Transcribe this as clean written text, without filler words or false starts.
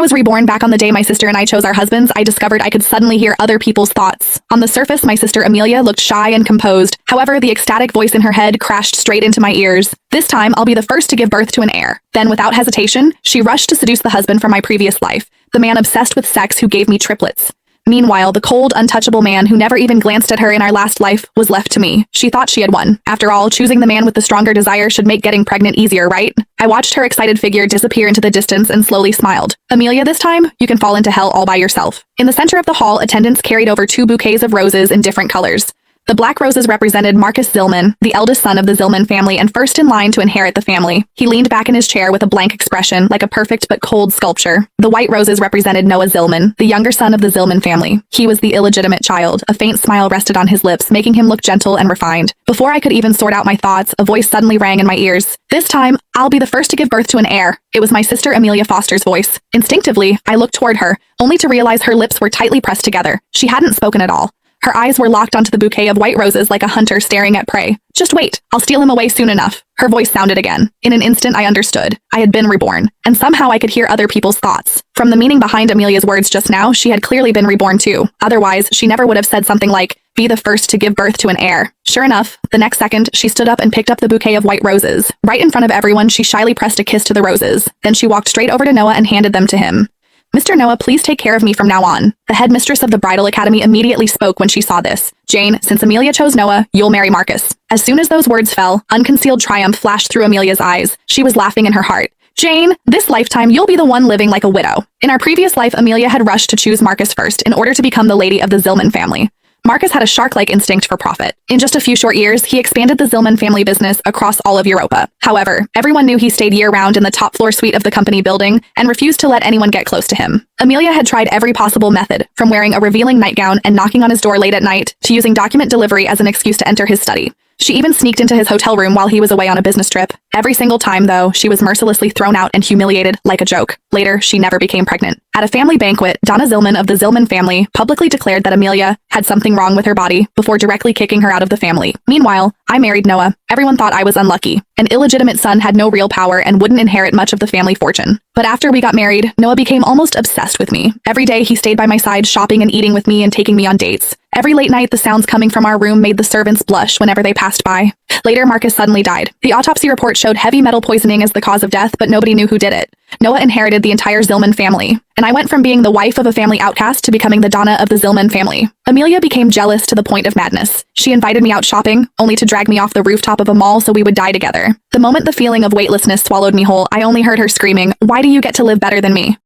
I was reborn back on the day my sister and I chose our husbands, I discovered I could suddenly hear other people's thoughts. On the surface, my sister Amelia looked shy and composed. However, the ecstatic voice in her head crashed straight into my ears. This time, I'll be the first to give birth to an heir. Then, without hesitation, she rushed to seduce the husband from my previous life, the man obsessed with sex who gave me triplets. Meanwhile, the cold, untouchable man who never even glanced at her in our last life was left to me. She thought she had won. After all, choosing the man with the stronger desire should make getting pregnant easier, right? I watched her excited figure disappear into the distance and slowly smiled. Amelia, this time, you can fall into hell all by yourself. In the center of the hall, attendants carried over 2 bouquets of roses in different colors. The black roses represented Marcus Zillman, the eldest son of the Zillman family and first in line to inherit the family. He leaned back in his chair with a blank expression, like a perfect but cold sculpture. The white roses represented Noah Zillman, the younger son of the Zillman family. He was the illegitimate child. A faint smile rested on his lips, making him look gentle and refined. Before I could even sort out my thoughts, a voice suddenly rang in my ears. This time, I'll be the first to give birth to an heir. It was my sister Amelia Foster's voice. Instinctively, I looked toward her, only to realize her lips were tightly pressed together. She hadn't spoken at all. Her eyes were locked onto the bouquet of white roses like a hunter staring at prey. Just wait, I'll steal him away soon enough. Her voice sounded again. In an instant, I understood. I had been reborn, and somehow I could hear other people's thoughts. From the meaning behind Amelia's words just now, she had clearly been reborn too. Otherwise, she never would have said something like, be the first to give birth to an heir. Sure enough, the next second, she stood up and picked up the bouquet of white roses. Right in front of everyone, she shyly pressed a kiss to the roses. Then she walked straight over to Noah and handed them to him. Mr. Noah, please take care of me from now on. The headmistress of the bridal academy immediately spoke when she saw this. Jane, since Amelia chose Noah, you'll marry Marcus. As soon as those words fell, unconcealed triumph flashed through Amelia's eyes. She was laughing in her heart. Jane, this lifetime you'll be the one living like a widow. In our previous life, Amelia had rushed to choose Marcus first in order to become the lady of the Zillman family. Marcus had a shark-like instinct for profit. In just a few short years, he expanded the Zillman family business across all of Europa. However, everyone knew he stayed year-round in the top-floor suite of the company building and refused to let anyone get close to him. Amelia had tried every possible method, from wearing a revealing nightgown and knocking on his door late at night, to using document delivery as an excuse to enter his study. She even sneaked into his hotel room while he was away on a business trip. Every single time, though, she was mercilessly thrown out and humiliated like a joke. Later, she never became pregnant. At a family banquet, Donna Zillman of the Zillman family publicly declared that Amelia had something wrong with her body before directly kicking her out of the family. Meanwhile, I married Noah. Everyone thought I was unlucky. An illegitimate son had no real power and wouldn't inherit much of the family fortune. But after we got married, Noah became almost obsessed with me. Every day, he stayed by my side shopping and eating with me and taking me on dates. Every late night, the sounds coming from our room made the servants blush whenever they passed by. Later, Marcus suddenly died. The autopsy report showed heavy metal poisoning as the cause of death, but nobody knew who did it. Noah inherited the entire Zillman family, and I went from being the wife of a family outcast to becoming the Donna of the Zillman family. Amelia became jealous to the point of madness. She invited me out shopping, only to drag me off the rooftop of a mall so we would die together. The moment the feeling of weightlessness swallowed me whole, I only heard her screaming, "Why do you get to live better than me?"